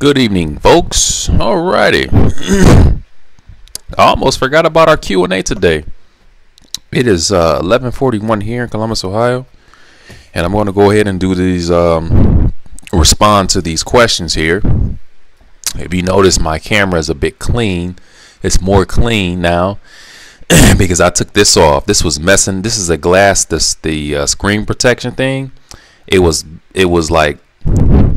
Good evening, folks. Alrighty. I almost forgot about our Q&A today. It is 11:41 here in Columbus, Ohio, and I'm going to go ahead and do these respond to these questions here. If you notice, my camera is a bit clean. It's more clean now because I took this off. This was messing. This is a glass. The screen protection thing. It was like,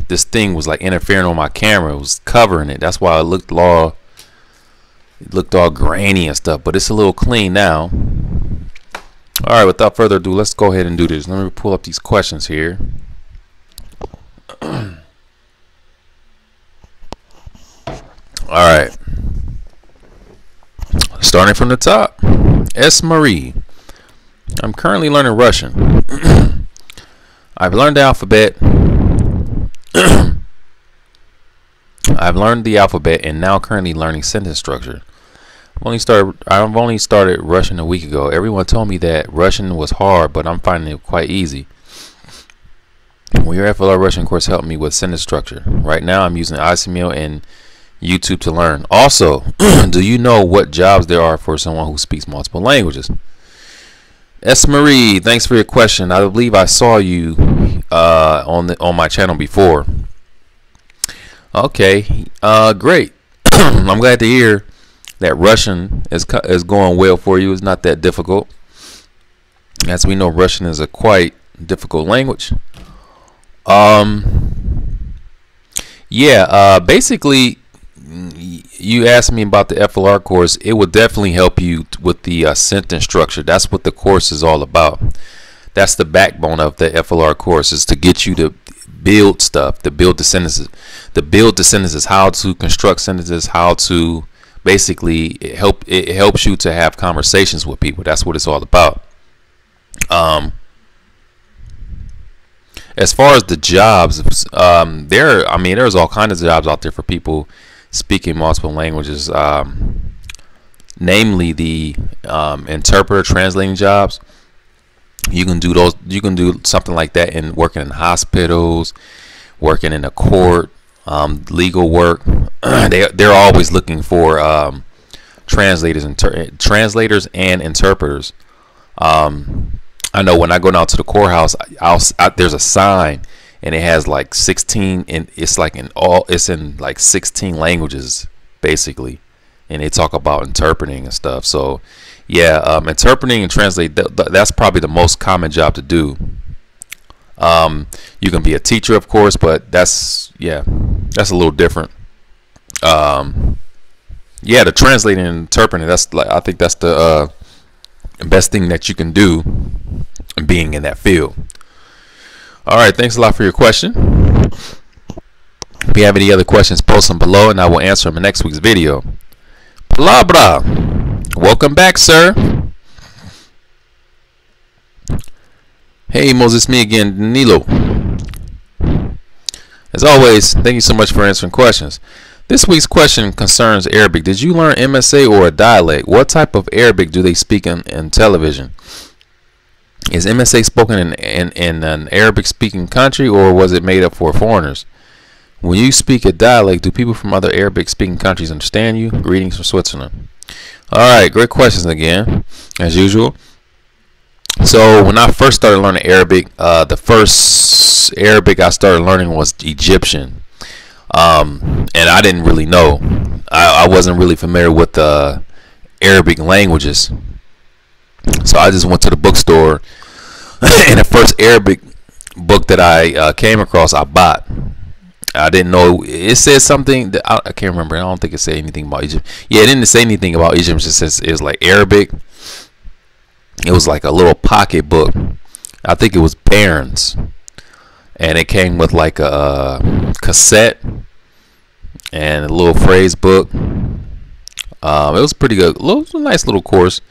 this thing was like interfering on my camera. It was covering it. That's why it looked all grainy and stuff, but it's a little clean now. All right, without further ado, let's go ahead and do this. Let me pull up these questions here. All right, starting from the top. S. Marie, I'm currently learning Russian. I've learned the alphabet. I've learned the alphabet and now currently learning sentence structure. I've only started Russian a week ago. Everyone told me that Russian was hard, but I'm finding it quite easy. Well, your FLR Russian course helped me with sentence structure. Right now I'm using ICML and YouTube to learn. Also, do you know what jobs there are for someone who speaks multiple languages? S. Marie, thanks for your question. I believe I saw you on my channel before. Okay, great. I'm glad to hear that Russian is going well for you. It's not that difficult. As we know, Russian is a quite difficult language. Basically, you asked me about the FLR course. It would definitely help you with the sentence structure. That's what the course is all about. That's the backbone of the FLR course, is to get you to build stuff, to build the sentences, how to construct sentences, how to basically it helps you to have conversations with people. That's what it's all about. As far as the jobs, there's all kinds of jobs out there for people speaking multiple languages, namely the interpreter, translating jobs. You can do those. You can do something like that in working in hospitals, working in a court, legal work. They're always looking for translators and interpreters. I know when I go down to the courthouse, there's a sign and it has like 16, and it's in like 16 languages basically, and they talk about interpreting and stuff. So yeah, interpreting and translate, that's probably the most common job to do. You can be a teacher, of course, but that's a little different. The translating and interpreting, I think that's the best thing that you can do being in that field. All right, thanks a lot for your question. If you have any other questions, post them below and I will answer them in next week's video. Palabra, welcome back, sir. Hey Moses, me again, Danilo. As always, thank you so much for answering questions. This week's question concerns Arabic. Did you learn MSA or a dialect? What type of Arabic do they speak in television? Is MSA spoken in an Arabic speaking country, or was it made up for foreigners? When you speak a dialect, do people from other Arabic speaking countries understand you? Greetings from Switzerland. Alright, great questions again, as usual. So when I first started learning Arabic, the first Arabic I started learning was Egyptian. And I didn't really know. I wasn't really familiar with the Arabic languages. So I just went to the bookstore and the first Arabic book that I came across, I bought. I didn't know. It said something that I can't remember. I don't think it said anything about Egypt. Yeah, it didn't say anything about Egypt. It just says it was like Arabic. It was like a little pocket book. I think it was Barron's, and it came with like a cassette and a little phrase book. It was pretty good. It was a nice little course,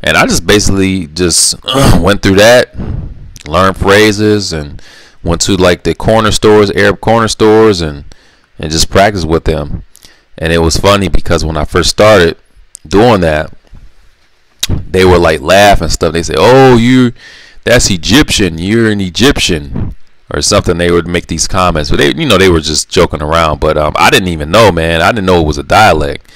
and I just basically went through that, learned phrases, and went to like the corner stores, Arab corner stores, and just practiced with them. And it was funny because when I first started doing that, they were like laughing and stuff. They say, "Oh, that's Egyptian. You're an Egyptian," or something. They would make these comments, but they, you know, they were just joking around. But I didn't even know, man. I didn't know it was a dialect.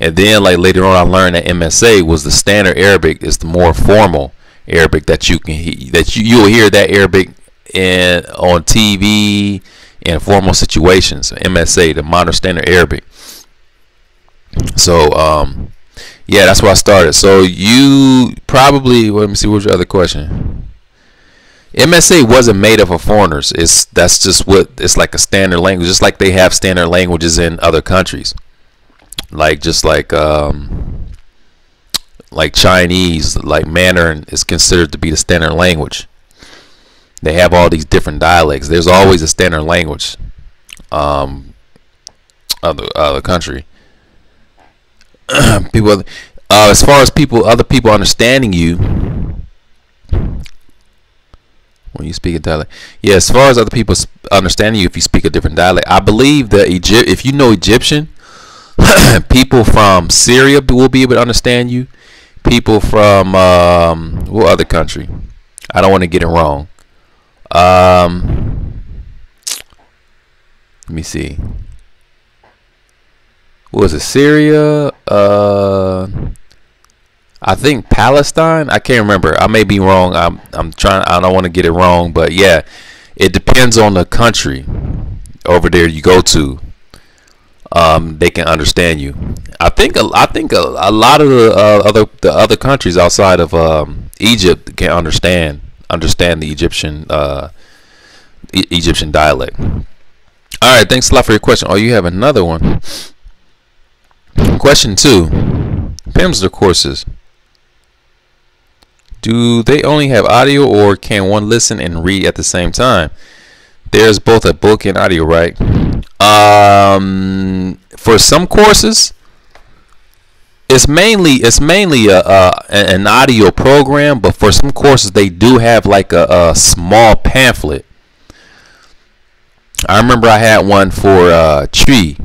And then like later on, I learned that MSA was the standard Arabic. It's the more formal Arabic that you can you'll hear that Arabic on TV in formal situations. MSA, the modern standard Arabic. So yeah, that's where I started. So you probably, let me see, what's your other question? MSA wasn't made up for foreigners. That's just what it's like, a standard language, just like they have standard languages in other countries. Like Chinese, like Mandarin is considered to be the standard language. They have all these different dialects. There's always a standard language of the country. People, as far as other people understanding you when you speak a dialect, yeah. As far as other people understanding you, if you speak a different dialect, I believe that if you know Egyptian, people from Syria will be able to understand you. People from what other country? I don't want to get it wrong. Let me see. What was it? Syria? I think Palestine. I can't remember. I may be wrong. I'm trying. I don't want to get it wrong, but yeah, it depends on the country over there you go to. They can understand you. I think a lot of the other countries outside of Egypt can understand the Egyptian dialect. All right, thanks a lot for your question. Oh, you have another one. Question 2. Pimsleur courses. Do they only have audio, or can one listen and read at the same time? There's both a book and audio, right? For some courses, it's mainly an audio program, but for some courses they do have like a small pamphlet. I remember I had one for tree,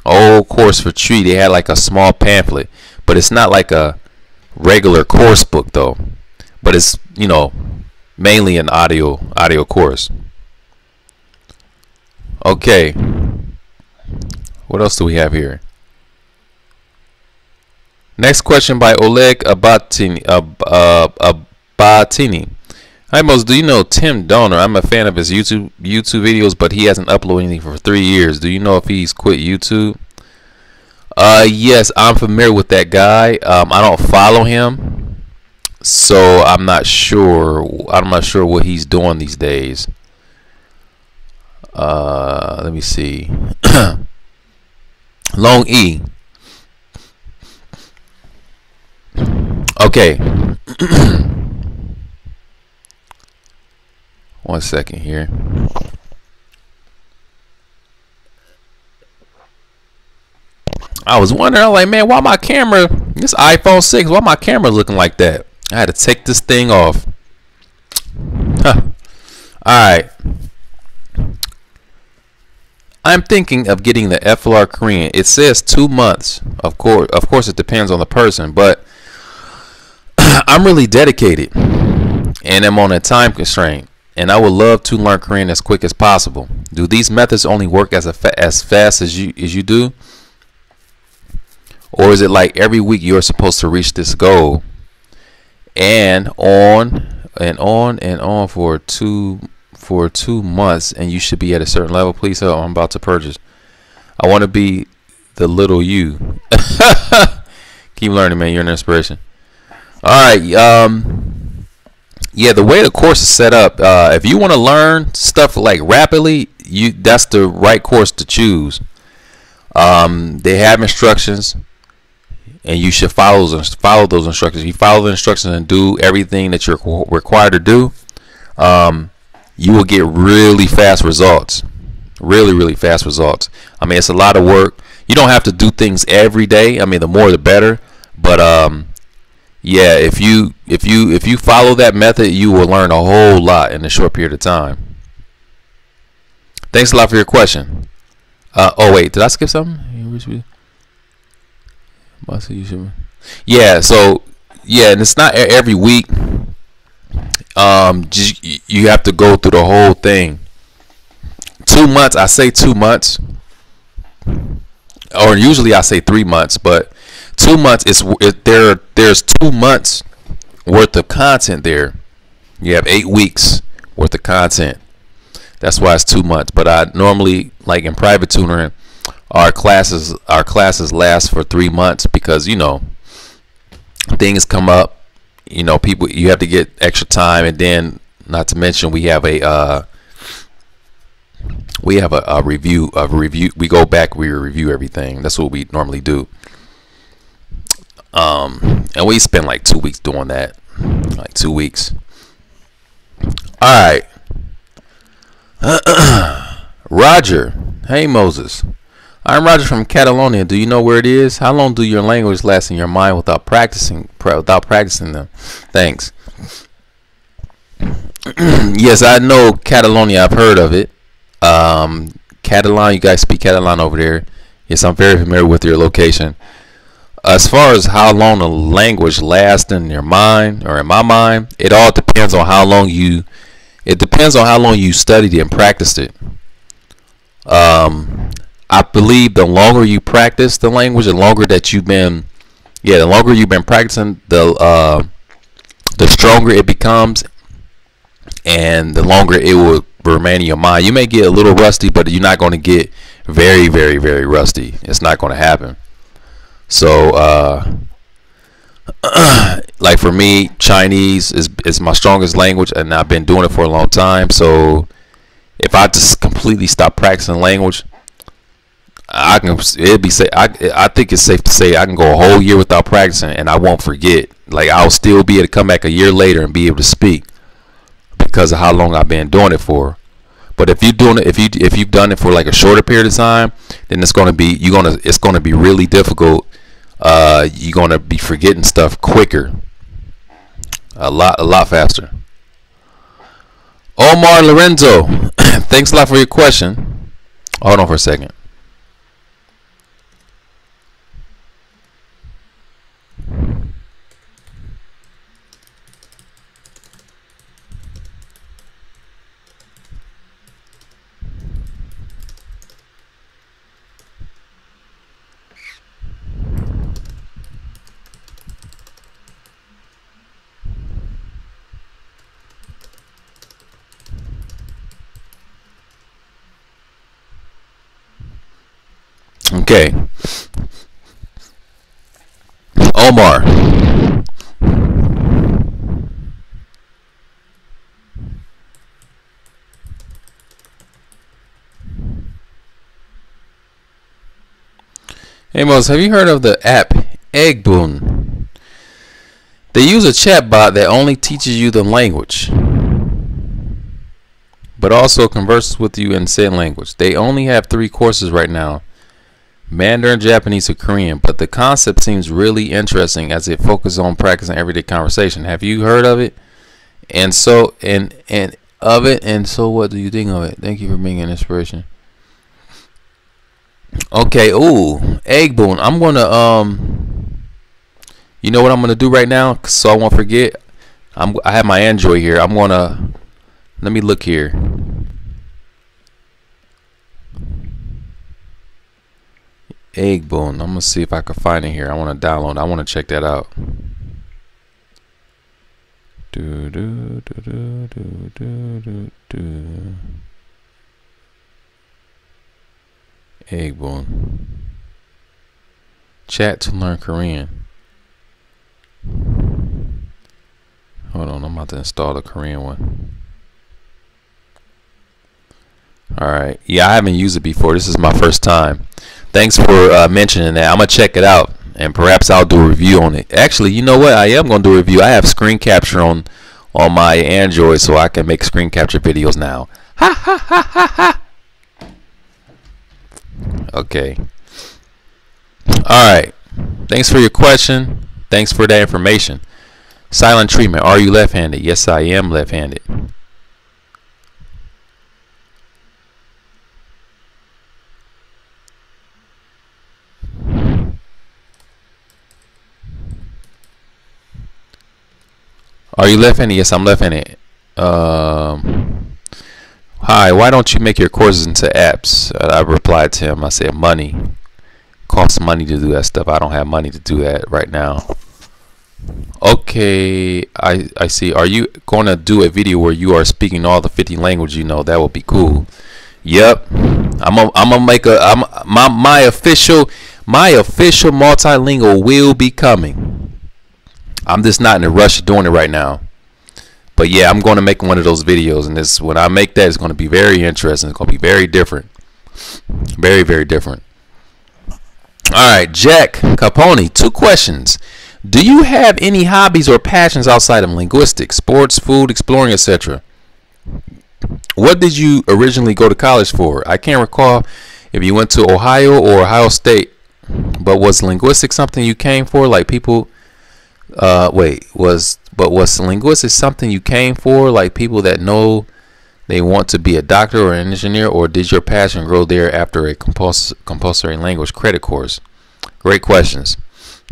old course for tree. They had like a small pamphlet, but it's not like a regular course book though. But it's, you know, mainly an audio course. Okay, what else do we have here? Next question by Oleg Abatini. Hi Mos, do you know Tim Donner? I'm a fan of his YouTube videos, but he hasn't uploaded anything for 3 years. Do you know if he's quit YouTube? Yes, I'm familiar with that guy. I don't follow him, so I'm not sure. I'm not sure what he's doing these days. Let me see. Long E. Okay. 1 second here. I was wondering, like, man, why my camera, this iPhone 6, why my camera looking like that? I had to take this thing off. Huh. Alright. I'm thinking of getting the FLR Korean. It says 2 months. Of course, it depends on the person, but I'm really dedicated, and I'm on a time constraint, and I would love to learn Korean as quick as possible. Do these methods only work as fast as you do, or is it like every week you're supposed to reach this goal, and on for 2 months, and you should be at a certain level? Please help. I'm about to purchase. I want to be the little you. Keep learning, man. You're an inspiration. All right. Yeah, the way the course is set up, if you want to learn stuff like rapidly, that's the right course to choose. They have instructions, and you should follow those instructions. You follow the instructions and do everything that you're required to do. You will get really fast results. Really fast results. I mean, it's a lot of work. You don't have to do things every day. I mean, the more the better. But yeah, if you follow that method, you will learn a whole lot in a short period of time. Thanks a lot for your question. Oh wait, did I skip something? Yeah, so yeah, and it's not every week. You have to go through the whole thing. 2 months, I say 2 months, or usually I say 3 months, but 2 months there's 2 months worth of content there. You have 8 weeks worth of content. That's why it's 2 months. But I normally, like in private tutoring, our classes last for 3 months because, you know, things come up. You know, people, you have to get extra time, and then not to mention we have a review. We go back, we review everything. That's what we normally do. And we spend like 2 weeks doing that, like 2 weeks. All right. Roger, hey Moses, I'm Roger from Catalonia. Do you know where it is? How long do your language last in your mind without practicing them? Thanks. Yes, I know Catalonia. I've heard of it. Catalan, you guys speak Catalan over there. Yes, I'm very familiar with your location. As far as how long the language lasts in your mind, or in my mind, it all depends on how long you studied it and practiced it. I believe the longer you practice the language, the longer you've been practicing, the stronger it becomes, and the longer it will remain in your mind. You may get a little rusty, but you're not going to get very, very, very rusty. It's not going to happen. So, like for me, Chinese is my strongest language, and I've been doing it for a long time. So, if I just completely stop practicing language, I think it's safe to say I can go a whole year without practicing, and I won't forget. Like, I'll still be able to come back a year later and be able to speak because of how long I've been doing it for. But if you've done it for like a shorter period of time, then it's gonna be really difficult. You're gonna be forgetting stuff quicker, a lot faster. Omar Lorenzo, thanks a lot for your question. Hold on for a second. Okay, Omar. Hey Moses, have you heard of the app Eggboom? They use a chat bot that only teaches you the language, but also converses with you in said language. They only have 3 courses right now: Mandarin, Japanese, or Korean, but the concept seems really interesting as it focuses on practicing everyday conversation. Have you heard of it? And so what do you think of it? Thank you for being an inspiration. Okay, ooh, Eggboom. I'm gonna you know what I'm gonna do right now, so I won't forget. I have my Android here. Let me look here. Eggboom. I'm gonna see if I can find it here. I want to download. I want to check that out. Eggboom. Chat to learn Korean. Hold on, I'm about to install the Korean one. Alright, yeah, I haven't used it before. This is my first time. Thanks for mentioning that. I'm gonna check it out, and perhaps I'll do a review on it. Actually, you know what? I am gonna do a review. I have screen capture on my Android, so I can make screen capture videos now. Ha ha ha ha ha. Okay. Alright. Thanks for your question. Thanks for that information. Silent treatment. Are you left-handed? Yes, I am left-handed. Are you left-handed? Yes, I'm left-handed. Hi, why don't you make your courses into apps? I replied to him. I said, money. Costs money to do that stuff. I don't have money to do that right now. Okay, I see. Are you going to do a video where you are speaking all the 50 languages you know? That would be cool. Yep. I'm gonna make my official multilingual will be coming. I'm just not in a rush of doing it right now. But yeah, I'm going to make one of those videos, and this, when I make that, it's going to be very interesting. It's going to be very different. Very, very different. Alright, Jack Capone, 2 questions. Do you have any hobbies or passions outside of linguistics, sports, food, exploring, etc.? What did you originally go to college for? I can't recall if you went to Ohio or Ohio State, but was linguistics something you came for? Like people, was linguistics something you came for? Like people that know they want to be a doctor or an engineer, or did your passion grow there after a compulsory language credit course? Great questions.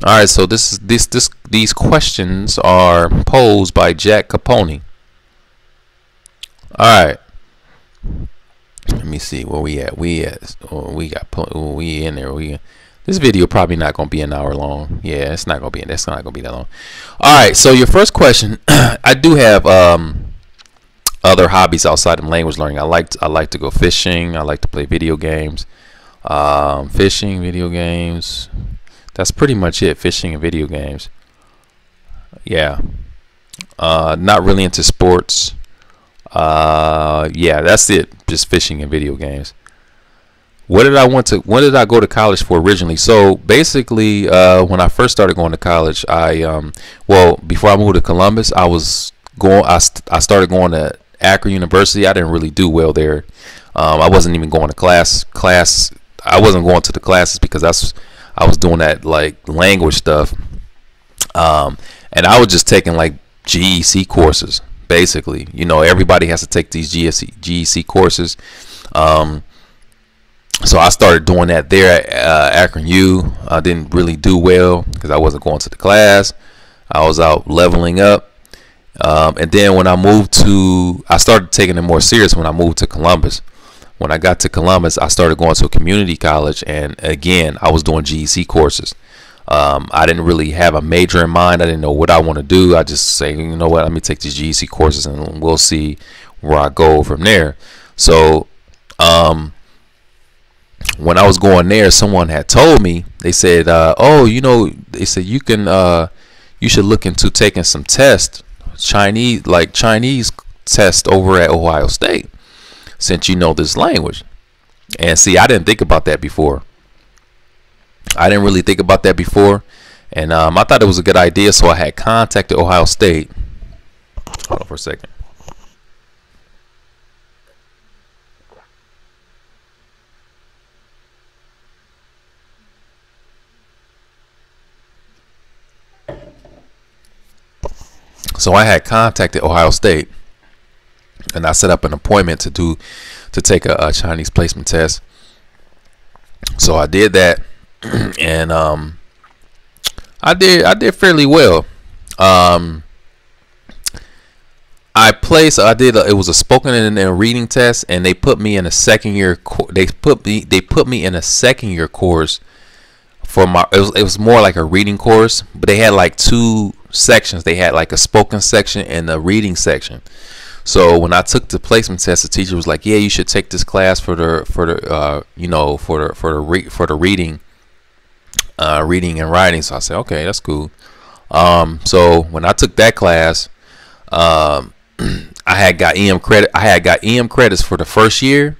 All right, so these questions are posed by Jack Capone. All right, let me see where we at. We in there. This video probably not gonna be an hour long. Yeah, it's not gonna be. That's not gonna be that long. All right, so your first question, I do have other hobbies outside of language learning. I like to go fishing. I like to play video games. Fishing, video games. That's pretty much it. Fishing and video games. Yeah. Not really into sports. Yeah, that's it. Just fishing and video games. What did I go to college for originally? So basically, when I first started going to college, well, before I moved to Columbus, I started going to Akron University. I didn't really do well there. I wasn't even going to class. I wasn't going to the classes because I was doing that like language stuff. And I was just taking like GEC courses. Basically, you know, everybody has to take these GEC courses. So I started doing that there at Akron U. I didn't really do well because I wasn't going to the class. I was out leveling up. And then when I started taking it more serious when I moved to Columbus. When I got to Columbus, I started going to a community college, and again, I was doing GEC courses. I didn't really have a major in mind. I didn't know what I want to do. I just say, you know what, let me take these GEC courses and we'll see where I go from there. So when I was going there, someone had told me, they said, oh, you know, they said you should look into taking some tests, Chinese test over at Ohio State, since you know this language. And see, I didn't think about that before. I didn't really think about that before, and I thought it was a good idea, so I had contacted Ohio State. Hold on for a second. So I had contacted Ohio State, and I set up an appointment to take a Chinese placement test. So I did that. And I did fairly well. It was a spoken and reading test, and they put me in a second year they put me in a second year course for my it was more like a reading course, but they had like 2 sections. They had like a spoken section and a reading section. So when I took the placement test, the teacher was like, yeah, you should take this class for the reading and writing. So I said, okay, that's cool. So when I took that class, I had got EM credit. I had got EM credits for the first year.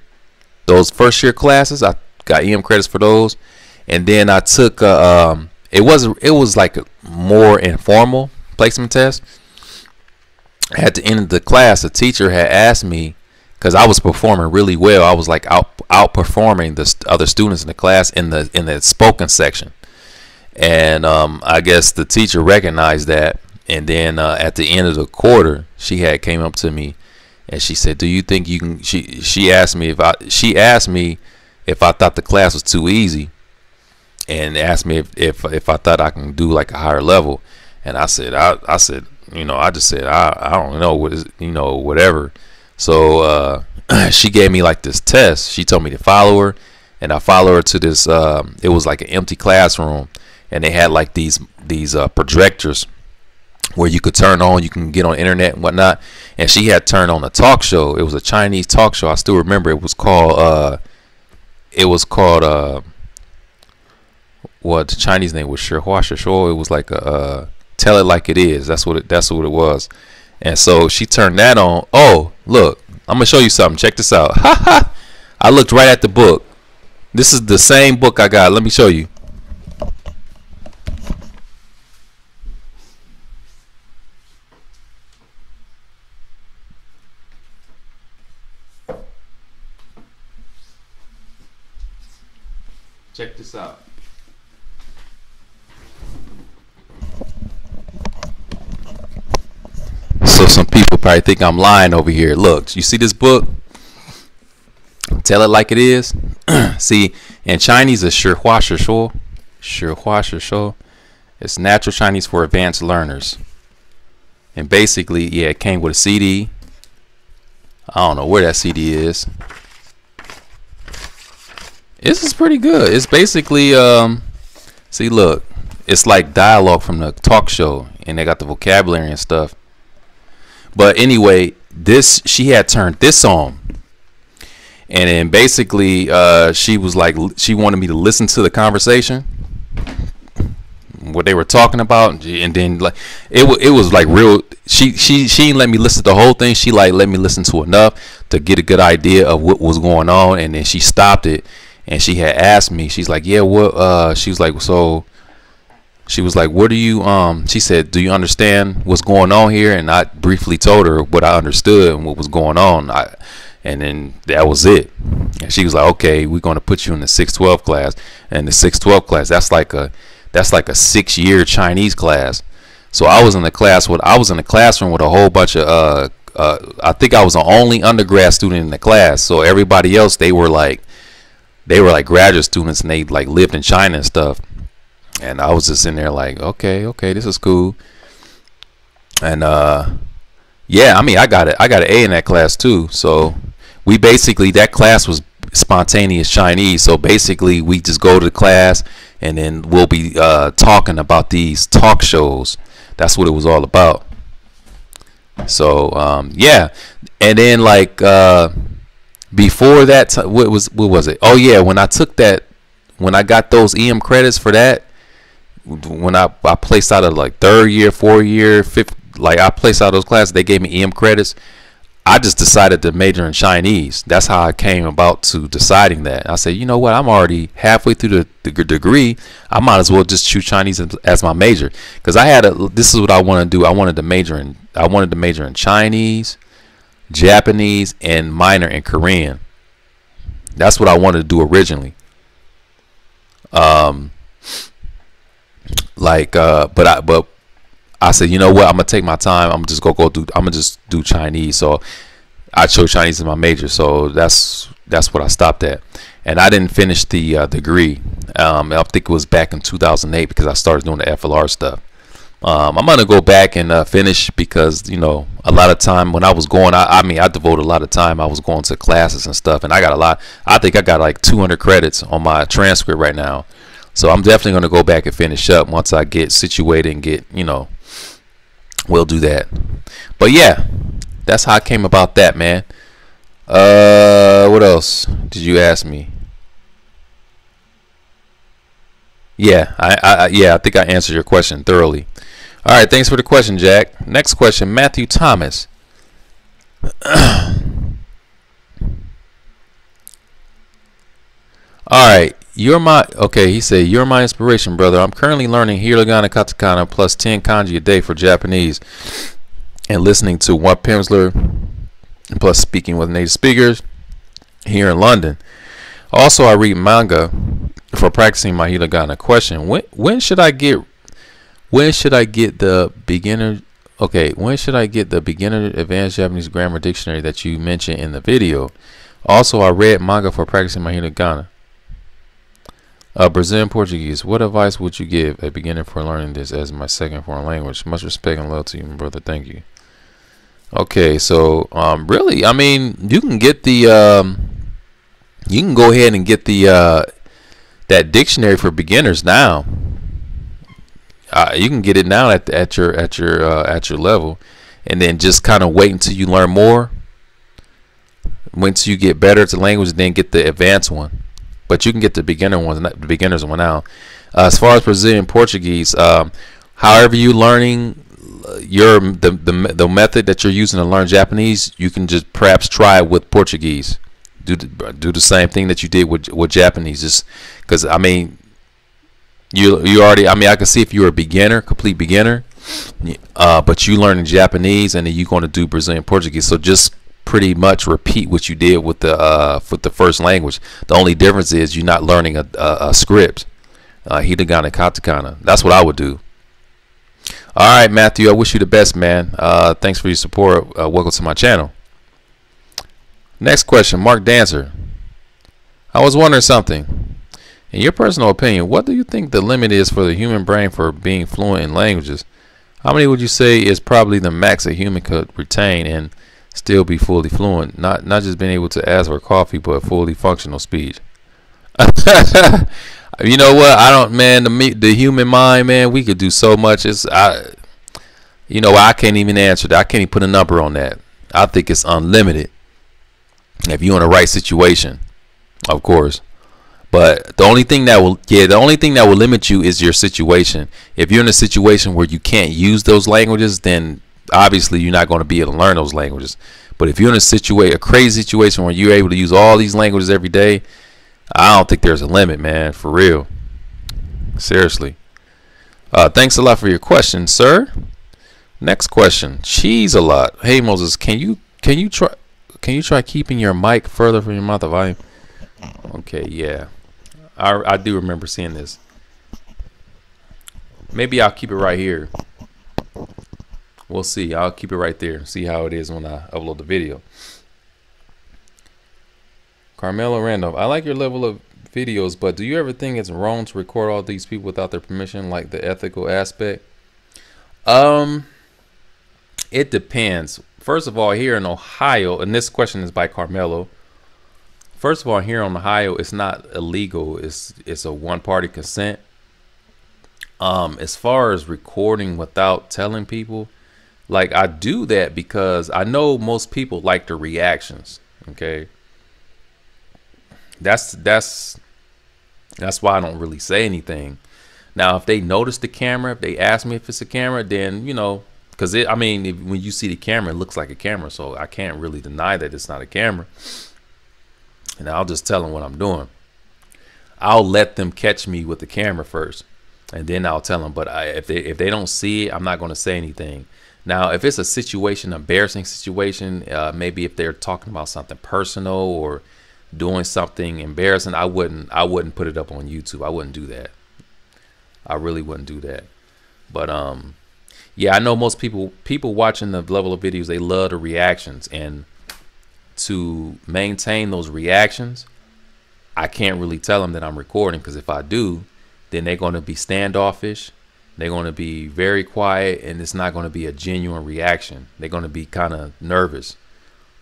Those first year classes, I got EM credits for those. And then I took it was like a more informal placement test. At the end of the class, the teacher had asked me, because I was performing really well. I was like outperforming the other students in the class in the spoken section. And I guess the teacher recognized that, and then at the end of the quarter, she had came up to me and she said, do you think you can, she asked me if I thought the class was too easy, and asked me if I thought I can do like a higher level. And I said you know, I just said I don't know what is, you know, whatever. So she gave me like this test. She told me to follow her, and I follow her to this. It was like an empty classroom, and they had like these projectors where you could turn on, you can get on the internet and whatnot. And she had turned on a talk show. It was a Chinese talk show. I still remember. It was called what the Chinese name was, Shihua Shihua. It was like a Tell It Like It Is. That's what it was. And so she turned that on. Oh, look, I'm gonna show you something. Check this out. I looked right at the book. This is the same book I got. Let me show you. Check this out. So some people probably think I'm lying over here. Look, you see this book? Tell It Like It Is. See, in Chinese it's Shihua Shihua. Shihua Shihua. It's Natural Chinese for Advanced Learners. And basically, yeah, it came with a CD. I don't know where that CD is. This is pretty good. It's basically see, look, it's like dialogue from the talk show, and they got the vocabulary and stuff. But anyway, this, she had turned this on, and then basically she was like, she wanted me to listen to the conversation, what they were talking about, and then like it was like real. She didn't let me listen to the whole thing. She like let me listen to enough to get a good idea of what was going on, and then she stopped it. And she had asked me, she's like, yeah, what, she was like, so, she was like, what do you, she said, do you understand what's going on here? And I briefly told her what I understood and what was going on. And then that was it. And she was like, okay, we're going to put you in the 612 class. And the 612 class, that's like a 6-year Chinese class. So I was in the classroom with a whole bunch of, I think I was the only undergrad student in the class. So everybody else, they were like graduate students, and they like lived in China and stuff. And I was just in there like, okay, this is cool. And yeah, I mean, I got an A in that class too. So we basically, that class was spontaneous Chinese. So basically we just go to the class, and then we'll be talking about these talk shows. That's what it was all about. So yeah. And then like before that, what was it? Oh yeah, when I took that, when I got those EM credits for that, when I placed out of like 3rd year, 4th year, 5th, like I placed out those classes, they gave me EM credits. I just decided to major in Chinese. That's how I came about to deciding that. I said, you know what, I'm already halfway through the degree. I might as well just choose Chinese as my major, because I had this is what I want to do. I wanted to major in Chinese, Japanese, and minor in Korean. That's what I wanted to do originally. But I said, you know what, I'm gonna take my time. I'm gonna just do Chinese. So I chose Chinese as my major. So that's what I stopped at. And I didn't finish the degree. I think it was back in 2008, because I started doing the FLR stuff. I'm gonna go back and finish, because you know, a lot of time when I was going, I mean I devoted a lot of time. I was going to classes and stuff, and I got a lot. I think I got like 200 credits on my transcript right now. So I'm definitely gonna go back and finish up once I get situated and get, you know, we'll do that. But yeah, that's how I came about that, man. What else did you ask me? Yeah, I think I answered your question thoroughly. All right, thanks for the question, Jack. Next question, Matthew Thomas. All right, he said, you're my inspiration, brother. I'm currently learning hiragana, katakana, plus 10 kanji a day for Japanese, and listening to one Pimsleur, and plus speaking with native speakers here in London. Also, I read manga for practicing my hiragana. Question: when should I get the beginner? Okay, when should I get the beginner advanced Japanese grammar dictionary that you mentioned in the video? Also, I read manga for practicing my hiragana. Brazilian Portuguese. What advice would you give a beginner for learning this as my second foreign language? Much respect and love to you, my brother. Thank you. Okay, so really, I mean, you can get the you can go ahead and get the that dictionary for beginners now. You can get it now at your level, and then just kind of wait until you learn more. Wait until you get better at the language, and then get the advanced one. But you can get the beginner ones, not the beginners one now. As far as Brazilian Portuguese, however you learning the method that you're using to learn Japanese, you can just perhaps try it with Portuguese. Do the same thing that you did with Japanese, just because I mean you already, I mean, I can see if you're a beginner, complete beginner, but you learning Japanese and then you're going to do Brazilian Portuguese, so just pretty much repeat what you did with the first language. The only difference is you're not learning a script, hiragana, katakana. That's what I would do. All right, Matthew, I wish you the best, man. Thanks for your support. Welcome to my channel. Next question, Mark Dancer. I was wondering something. In your personal opinion, what do you think the limit is for the human brain for being fluent in languages? How many would you say is probably the max a human could retain and still be fully fluent? Not just being able to ask for coffee, but fully functional speech. You know what? I don't, man. The human mind, man. We could do so much. You know, I can't even answer that. I can't even put a number on that. I think it's unlimited if you're in the right situation, of course. But the only thing that will limit you is your situation. If you're in a situation where you can't use those languages, then obviously you're not going to be able to learn those languages. But if you're in a crazy situation where you're able to use all these languages every day, I don't think there's a limit, man, for real. Seriously. Thanks a lot for your question, sir. Next question. Cheese a lot. Hey Moses, can you try keeping your mic further from your mouth? If I okay, yeah. I do remember seeing this. Maybe I'll keep it right here. We'll see. I'll keep it right there. See how it is when I upload the video. Carmelo Randolph, I like your level of videos, but do you ever think it's wrong to record all these people without their permission, like the ethical aspect? It depends. First of all, here in Ohio, and this question is by Carmelo. First of all, here in Ohio, it's not illegal. It's a one-party consent. As far as recording without telling people, like, I do that because I know most people like the reactions. Okay. That's why I don't really say anything. Now, if they notice the camera, if they ask me if it's a camera, then, you know, because I mean, when you see the camera, it looks like a camera, so I can't really deny that it's not a camera. And I'll just tell them what I'm doing. I'll let them catch me with the camera first, and then I'll tell them. But if they don't see it, I'm not going to say anything. Now, if it's a situation, embarrassing situation, maybe if they're talking about something personal or doing something embarrassing, I wouldn't put it up on YouTube. I wouldn't do that. I really wouldn't do that. But yeah, I know most people watching the level of videos, they love the reactions, and to maintain those reactions, I can't really tell them that I'm recording, because if I do, then they're going to be standoffish. They're going to be very quiet, and it's not going to be a genuine reaction. They're going to be kind of nervous,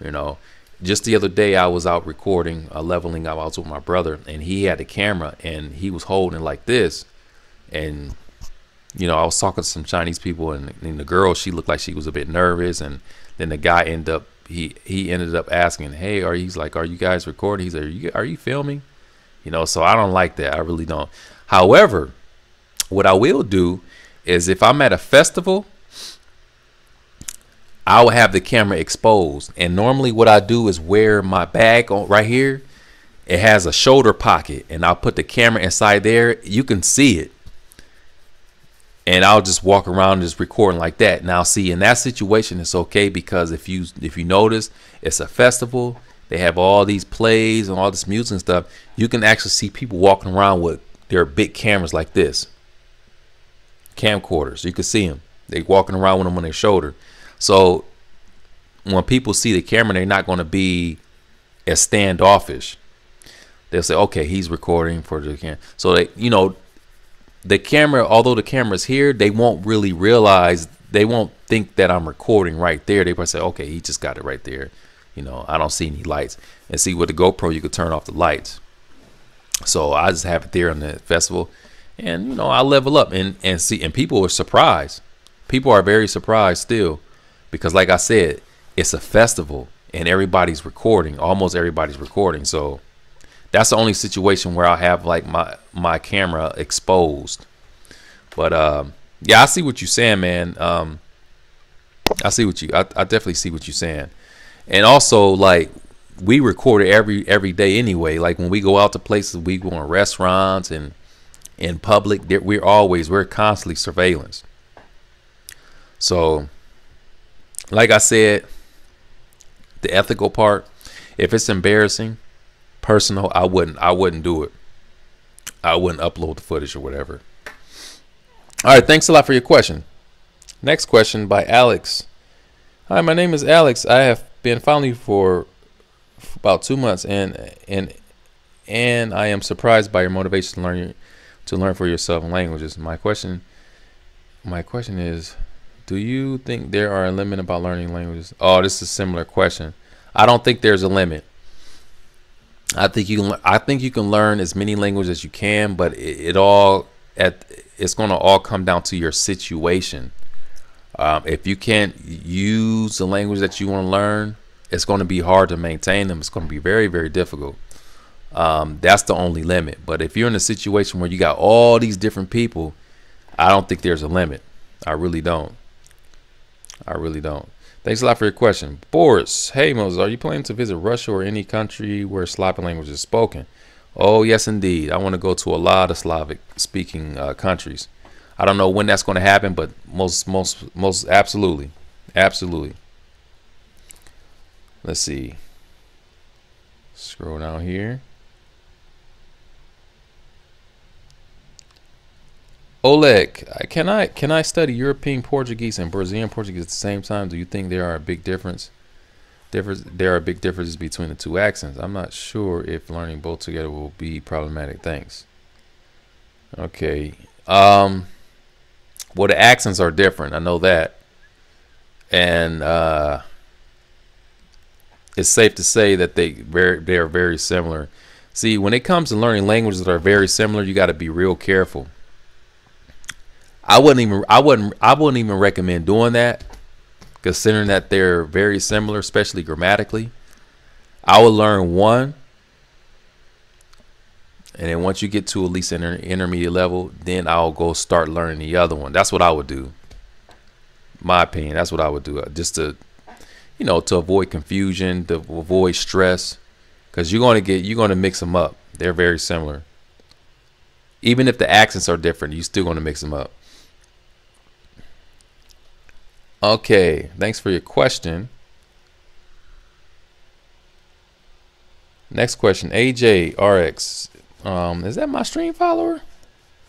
you know. Just the other day, I was out recording, leveling up. I was with my brother, and he had a camera, and he was holding it like this. And, you know, I was talking to some Chinese people, and the girl, she looked like she was a bit nervous. And then the guy ended up, he ended up asking, hey, he's like, are you guys recording? He's like, are you filming? You know, so I don't like that. I really don't. However, what I will do is if I'm at a festival, I will have the camera exposed, and normally what I do is wear my bag on right here. It has a shoulder pocket, and I'll put the camera inside there. You can see it, and I'll just walk around just recording like that. Now, see, in that situation, it's okay, because if you notice, it's a festival. They have all these plays and all this music and stuff. You can actually see people walking around with their big cameras like this, camcorders. You can see them. They walking around with them on their shoulder. So when people see the camera, they're not going to be as standoffish. they'll say, okay, he's recording for the camera. So they, you know, the camera, although the camera's here, they won't really realize, they won't think that I'm recording right there. They probably say, okay, he just got it right there. You know, I don't see any lights. And see, with the GoPro, you could turn off the lights. So I just have it there on the festival, and you know, I level up and see, and people are surprised. People are very surprised still, because like I said, it's a festival and everybody's recording. Almost everybody's recording. So that's the only situation where I have like my camera exposed. But yeah, I see what you're saying, man. I see what I definitely see what you're saying. And also, like, we record it every day anyway. Like when we go out to places, we go in restaurants and in public, we're constantly surveillance. So like I said, the ethical part, if it's embarrassing, personal, I wouldn't do it. I wouldn't upload the footage or whatever. All right, thanks a lot for your question. Next question by Alex. Hi, my name is Alex. I have been following you for about 2 months, and I am surprised by your motivation to learn for yourself languages. My question is, do you think there are a limit about learning languages? Oh, this is a similar question. I don't think there's a limit. I think you can learn as many languages as you can, but it's going to all come down to your situation. If you can't use the language that you want to learn, it's going to be hard to maintain them. It's going to be very, very difficult. That's the only limit. But if you're in a situation where you got all these different people, I don't think there's a limit. I really don't. I really don't. Thanks a lot for your question. Boris, hey Moses, are you planning to visit Russia or any country where Slavic language is spoken? Oh, yes, indeed. I want to go to a lot of Slavic speaking countries. I don't know when that's going to happen, but most absolutely. Absolutely. Let's see. Scroll down here. Oleg, can I study European Portuguese and Brazilian Portuguese at the same time? Do you think there are a big difference? There are big differences between the two accents. I'm not sure if learning both together will be problematic. Thanks. Okay. Well, the accents are different. I know that, and it's safe to say that they are very similar. See, when it comes to learning languages that are very similar, you got to be real careful. I wouldn't even recommend doing that, considering that they're very similar, especially grammatically. I would learn one, and then once you get to at least an intermediate level, then I'll go start learning the other one. That's what I would do. My opinion, that's what I would do, just to, you know, to avoid confusion, to avoid stress, because you're going to mix them up. They're very similar. Even if the accents are different, you're still going to mix them up. Okay, thanks for your question. Next question, AJ RX. Is that my stream follower?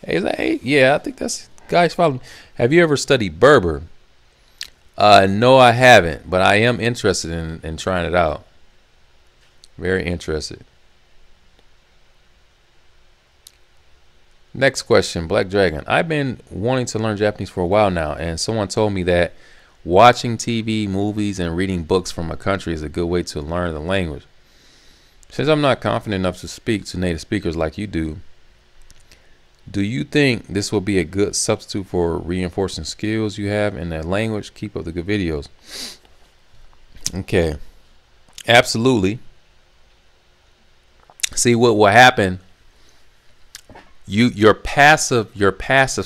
Hey, is that A? Yeah, I think that's guys following me. Have you ever studied Berber? No, I haven't, but I am interested in trying it out. Very interested. Next question, Black Dragon. I've been wanting to learn Japanese for a while now, and someone told me that watching TV, movies, and reading books from a country is a good way to learn the language. Since I'm not confident enough to speak to native speakers like you do you think this will be a good substitute for reinforcing skills you have in that language? Keep up the good videos. Okay, absolutely. See, what will happen, your passive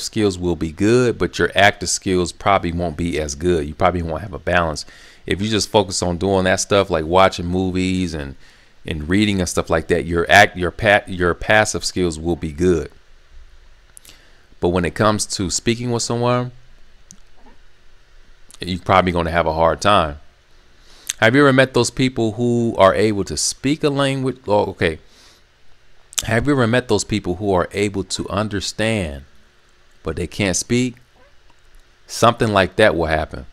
skills will be good, but your active skills probably won't be as good. You probably won't have a balance if you just focus on doing that stuff, like watching movies and reading and stuff like that. Your passive skills will be good, but when it comes to speaking with someone, you're probably going to have a hard time. Have you ever met those people who are able to speak a language? Oh, okay. Have you ever met those people who are able to understand, but they can't speak? Something like that will happen.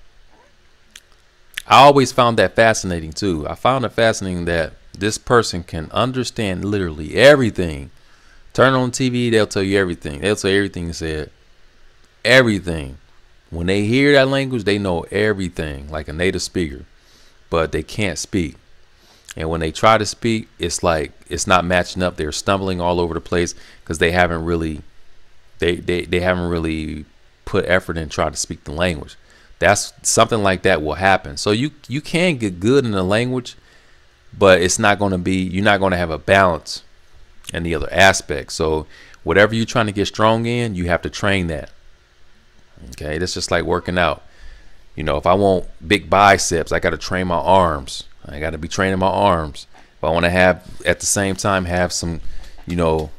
I always found that fascinating too. I found it fascinating that This person can understand literally everything. Turn on TV, they'll tell you everything. They'll tell you everything you said. Everything. When they hear that language, they know everything like a native speaker, but they can't speak. And when they try to speak, it's like it's not matching up. They're stumbling all over the place because they haven't really they haven't really put effort in trying to speak the language. That's something like that will happen. So you can get good in the language, but it's not going to be, you're not going to have a balance in the other aspects. So whatever you're trying to get strong in, you have to train that. Okay, that's just like working out. You know, if I want big biceps, I got to train my arms. I got to be training my arms. If I want to have, at the same time, have some, you know,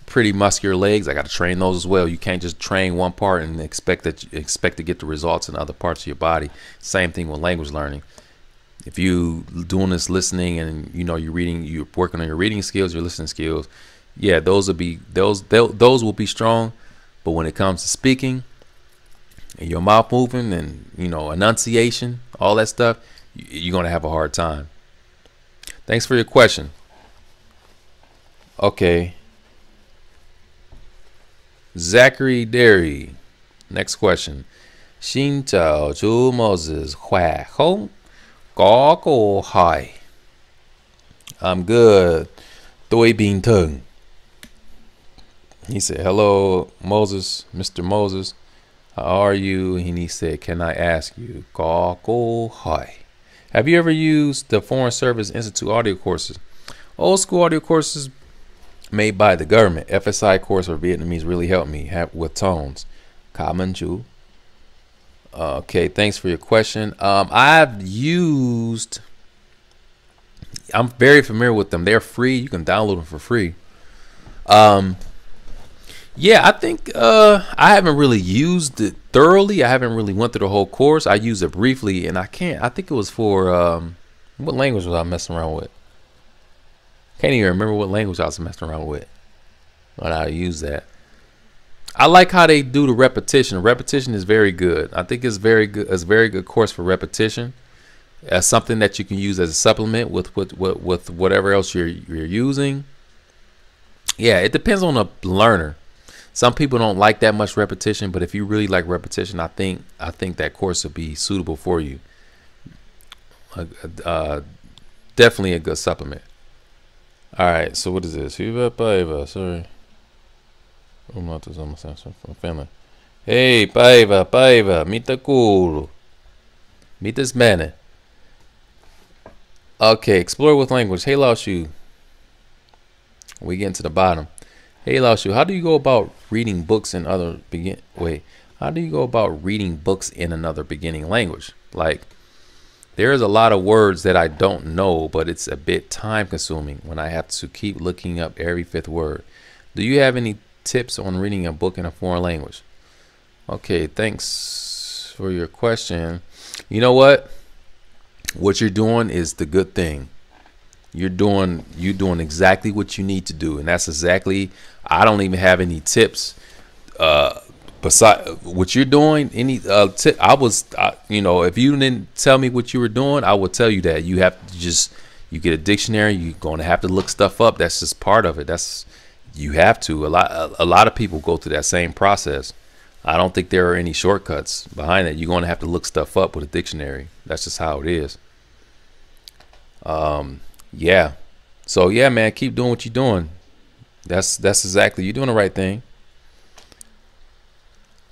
pretty muscular legs, I got to train those as well. You can't just train one part and expect to get the results in other parts of your body. Same thing with language learning. If you doing this listening and you know you're reading, you're working on your reading skills, your listening skills, yeah, those will be strong. But when it comes to speaking and your mouth moving and, you know, enunciation, all that stuff, you're gonna have a hard time. Thanks for your question. Okay, Zachary Derry, next question. Xin chào chú Moses, khỏe không? Có câu hỏi. I'm good. Tôi bình thường. He said, hello, Moses, Mr. Moses. How are you? And he said, can I ask you? Có câu hỏi. Have you ever used the Foreign Service Institute audio courses? Old school audio courses made by the government. FSI course for Vietnamese really helped me with tones. Cảm ơn chú. Okay, thanks for your question. I'm very familiar with them. They're free. You can download them for free. Yeah, I think I haven't really used it thoroughly. I haven't really went through the whole course. I used it briefly, and I think it was for what language was I messing around with? Can't even remember what language I was messing around with when I use that. I like how they do the repetition. Repetition is very good. I think it's very good. It's a very good course for repetition. As something that you can use as a supplement with whatever else you're using. Yeah, it depends on the learner. Some people don't like that much repetition, but if you really like repetition, I think that course would be suitable for you. Definitely a good supplement. All right, so what is this? Sorry. Family. Hey, Paiva, mita culo. Mitas mene. Okay, explore with language. Hey, Lao Shu. We get to the bottom. Hey, Lao Shu, how do you go about reading books in other how do you go about reading books in another beginning language? Like, there's a lot of words that I don't know, but it's a bit time consuming when I have to keep looking up every fifth word. Do you have any tips on reading a book in a foreign language? Okay, thanks for your question. You know what you're doing is the good thing. You're doing exactly what you need to do, and that's exactly, I don't even have any tips beside what you're doing. Any tip you know, if you didn't tell me what you were doing, I would tell you that you have to you get a dictionary, you're going to have to look stuff up. That's just part of it. You have to. A lot of people go through that same process. I don't think there are any shortcuts behind it. You're going to have to look stuff up with a dictionary. That's just how it is. Yeah. So yeah, man, keep doing what you're doing. That's exactly, you're doing the right thing.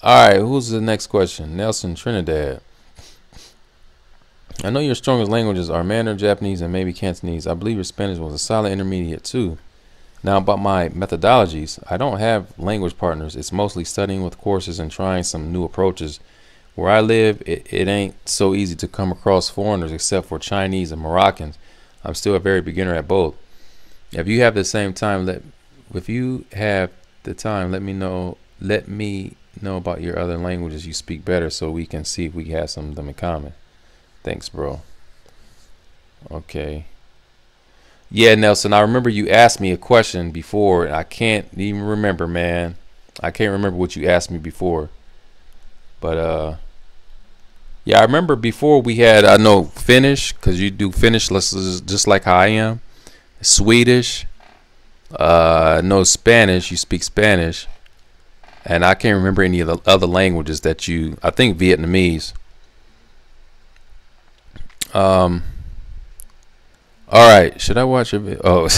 All right, who's the next question? Nelson Trinidad. I know your strongest languages are Mandarin, Japanese, and maybe Cantonese. I believe your Spanish was a solid intermediate too. Now, about my methodologies, I don't have language partners. It's mostly studying with courses and trying some new approaches. Where I live, it ain't so easy to come across foreigners except for Chinese and Moroccans. I'm still a very beginner at both. If you have the same time, let me know about your other languages you speak better so we can see if we have some of them in common. Thanks, bro. Okay. Yeah, Nelson, I remember you asked me a question before, and I can't even remember, man. I can't remember what you asked me before. But Yeah, I remember before we had, I know Finnish, because you do Finnish lessons just like how I am. Swedish. No Spanish. You speak Spanish. And I can't remember any of the other languages that you, I think Vietnamese. All right. Should I watch a video? Oh,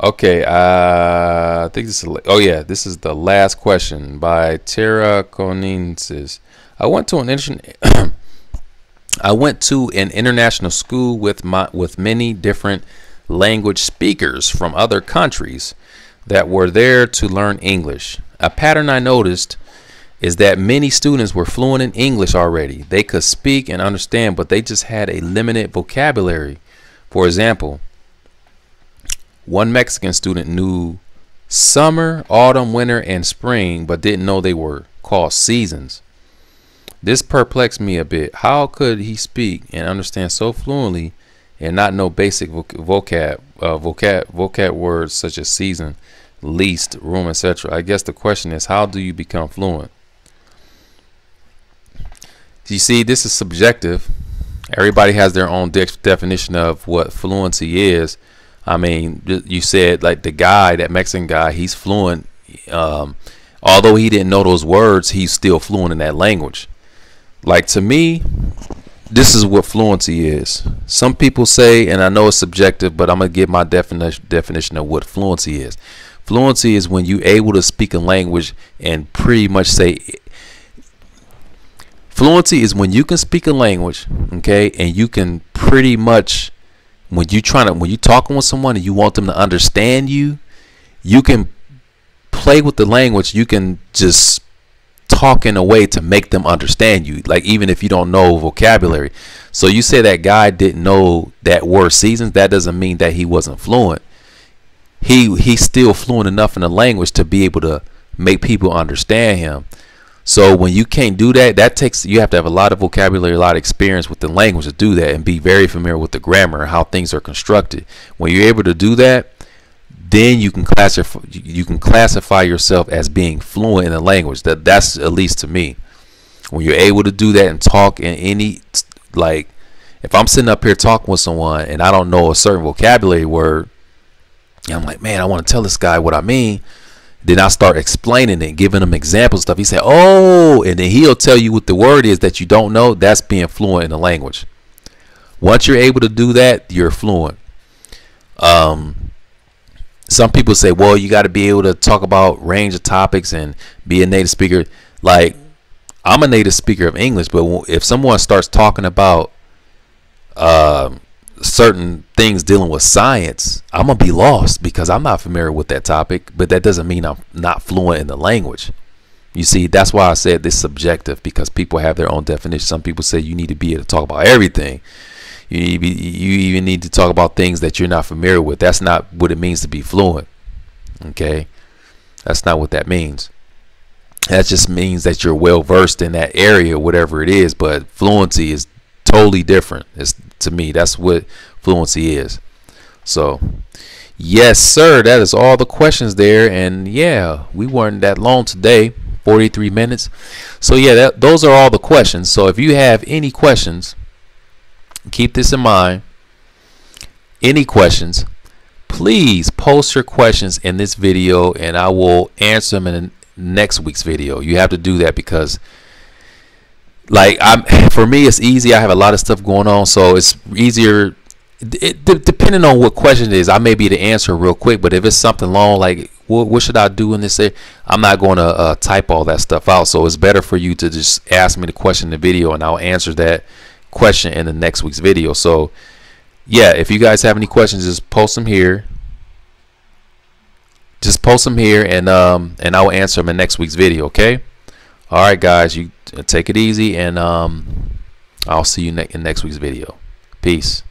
okay. I think this is, oh yeah, this is the last question by Tara Coninsis. I went to an international school with many different language speakers from other countries that were there to learn English. A pattern I noticed is that many students were fluent in English already. They could speak and understand, but they just had a limited vocabulary. For example, one Mexican student knew summer, autumn, winter, and spring, but didn't know they were called seasons. This perplexed me a bit. How could he speak and understand so fluently and not know basic vocab words such as season, least, room, etc.? I guess the question is, how do you become fluent? You see, this is subjective. Everybody has their own definition of what fluency is. I mean, you said like the guy, that Mexican guy, he's fluent. Although he didn't know those words, he's still fluent in that language. Like, to me, this is what fluency is. Some people say, and I know it's subjective, but I'm going to give my definition of what fluency is. Fluency is when you're able to speak a language and pretty much say, fluency is when you can speak a language, okay, and you can pretty much, when you're talking with someone and you want them to understand you, you can play with the language. You can just talk in a way to make them understand you, like even if you don't know vocabulary. So you say that guy didn't know that word seasons, that doesn't mean that he wasn't fluent. He's still fluent enough in the language to be able to make people understand him. So when you can't do that, you have to have a lot of vocabulary, a lot of experience with the language to do that, and be very familiar with the grammar and how things are constructed. When you're able to do that, then you can classify yourself as being fluent in the language. That's, at least to me, when you're able to do that and talk in any, like, if I'm sitting up here talking with someone and I don't know a certain vocabulary word, and I'm like, man, I want to tell this guy what I mean. Then I start explaining it, giving him examples stuff. He said, oh, and then he'll tell you what the word is that you don't know. That's being fluent in the language. Once you're able to do that, you're fluent. Some people say, well, you got to be able to talk about range of topics and be a native speaker. Like, I'm a native speaker of English, but if someone starts talking about certain things dealing with science, I'm gonna be lost because I'm not familiar with that topic. But that doesn't mean I'm not fluent in the language. You see, that's why I said this is subjective, because people have their own definition. Some people say you need to be able to talk about everything. You even need to talk about things that you're not familiar with. That's not what it means to be fluent. Okay, that's not what that means. That just means that you're well versed in that area, whatever it is. But fluency is totally different. To me, that's what fluency is. So yes, sir, that is all the questions there. And yeah, we weren't that long today, 43 minutes. So yeah, those are all the questions. So if you have any questions, keep this in mind. Any questions, please post your questions in this video and I will answer them in next week's video. You have to do that because, like, for me, it's easy. I have a lot of stuff going on, so it's easier. Depending on what question it is, I may be able to answer real quick. But if it's something long, like what should I do in this area, I'm not going to type all that stuff out. So it's better for you to just ask me the question in the video, and I'll answer that question in the next week's video. So yeah, if you guys have any questions, just post them here. Just post them here, and I will answer them in next week's video. Okay. All right, guys, you take it easy, and I'll see you in next week's video. Peace.